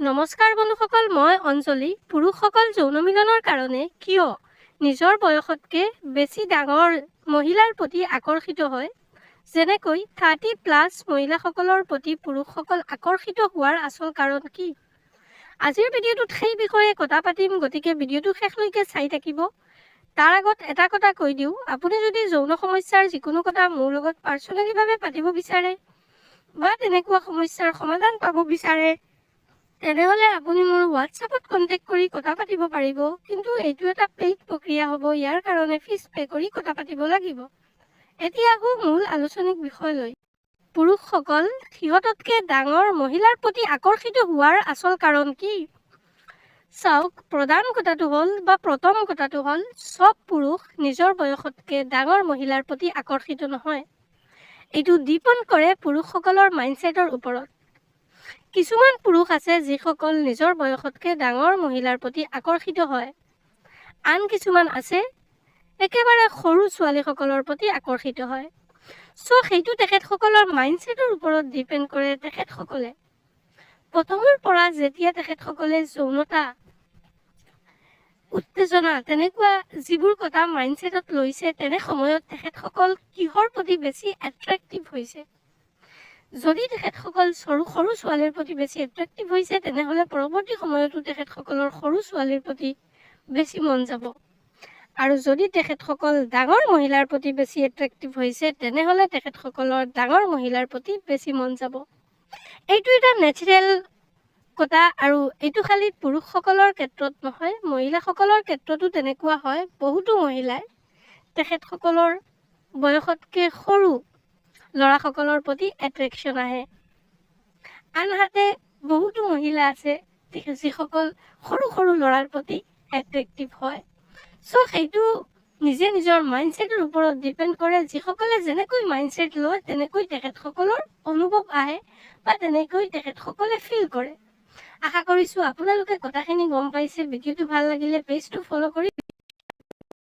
নমস্কাৰ বন্ধুসকল, মই অঞ্জলি। পুৰুষসকল যৌন মিলনৰ কাৰণে কিয় নিজৰ বয়সতকৈ বেছি ডাঙৰ মহিলাৰ প্ৰতি আকৰ্ষিত হয়? যেনেকৈ 30+ মহিলাসকলৰ প্ৰতি পুৰুষসকল আকৰ্ষিত হোৱাৰ আচল কাৰণ কি? আজিৰ ভিডিঅ'টোত সেই বিষয়ে কথা পাতিম, গতিকে ভিডিঅ'টো শেষলৈকে চাই থাকিব। তাৰ আগত এটা কথা কৈ দিওঁ, আপুনি যদি যৌন সমস্যাৰ যিকোনো কথা মোৰ লগত পাৰ্চনেলিভাৱে পাতিব বিচাৰে বা তেনেকুৱা সমস্যাৰ সমাধান পাব বিচাৰে, তেনেহ'লে আপুনি মোৰ হোৱাটছআপত কণ্টেক্ট কৰি কথা পাতিব পাৰিব। কিন্তু এইটো এটা পেইড প্ৰক্ৰিয়া হ'ব, ইয়াৰ কাৰণে ফিজ পে' কৰি কথা পাতিব লাগিব। এতিয়া আহোঁ মূল আলোচনিক বিষয়লৈ। পুৰুষসকল সিহঁততকৈ ডাঙৰ মহিলাৰ প্ৰতি আকৰ্ষিত হোৱাৰ আচল কাৰণ কি? চাওক, প্ৰথম কথাটো হ'ল চব পুৰুষ নিজৰ বয়সতকৈ ডাঙৰ মহিলাৰ প্ৰতি আকৰ্ষিত নহয়। এইটো ডিপেণ্ড কৰে পুৰুষসকলৰ মাইণ্ডছেটৰ ওপৰত। কিছুমান পুৰুষ আছে যিসকল নিজৰ বয়সতকৈ ডাঙৰ মহিলাৰ প্ৰতি আকৰ্ষিত হয়। আন কিছুমান আছে একেবাৰে সৰু ছোৱালীসকলৰ প্ৰতি আকৰ্ষিত হয়। সেইটো তেখেতসকলৰ মাইণ্ডছেটৰ ওপৰত ডিপেণ্ড কৰে। তেখেতসকলে প্ৰথমৰ পৰা যেতিয়া তেখেতসকলে যৌনতা, উত্তেজনা তেনেকুৱা যিবোৰ কথা মাইণ্ডছেটত লৈছে, তেনে সময়ত তেখেতসকল কিহৰ প্ৰতি বেছি এট্ৰেক্টিভ হৈছে? যদি তেখেতসকল সৰু ছোৱালীৰ প্ৰতি বেছি এট্ৰেক্টিভ হৈছে, তেনেহ'লে পৰৱৰ্তী সময়তো তেখেতসকলৰ সৰু ছোৱালীৰ প্ৰতি বেছি মন যাব। আৰু যদি তেখেতসকল ডাঙৰ মহিলাৰ প্ৰতি বেছি এট্ৰেক্টিভ হৈছে, তেনেহ'লে তেখেতসকলৰ ডাঙৰ মহিলাৰ প্ৰতি বেছি মন যাব। এইটো এটা নেচাৰেল কথা, আৰু এইটো খালি পুৰুষসকলৰ ক্ষেত্ৰত নহয়, মহিলাসকলৰ ক্ষেত্ৰতো তেনেকুৱা হয়। বহুতো মহিলাই তেখেতসকলৰ বয়সতকৈ সৰু ল'ৰাসকলৰ প্ৰতি এট্ৰেকশ্যন আহে। আনহাতে বহুতো মহিলা আছে যিসকল সৰু ল'ৰাৰ প্ৰতি এট্ৰেক্টিভ হয়। সেইটো নিজে নিজৰ মাইণ্ডছেটৰ ওপৰত ডিপেণ্ড কৰে। যিসকলে যেনেকৈ মাইণ্ডছেট লয়, তেনেকৈ তেখেতসকলৰ অনুভৱ আহে বা তেনেকৈ তেখেতসকলে ফিল কৰে। আশা কৰিছোঁ আপোনালোকে কথাখিনি গম পাইছে। ভিডিঅ'টো ভাল লাগিলে পেজটো ফ'ল' কৰি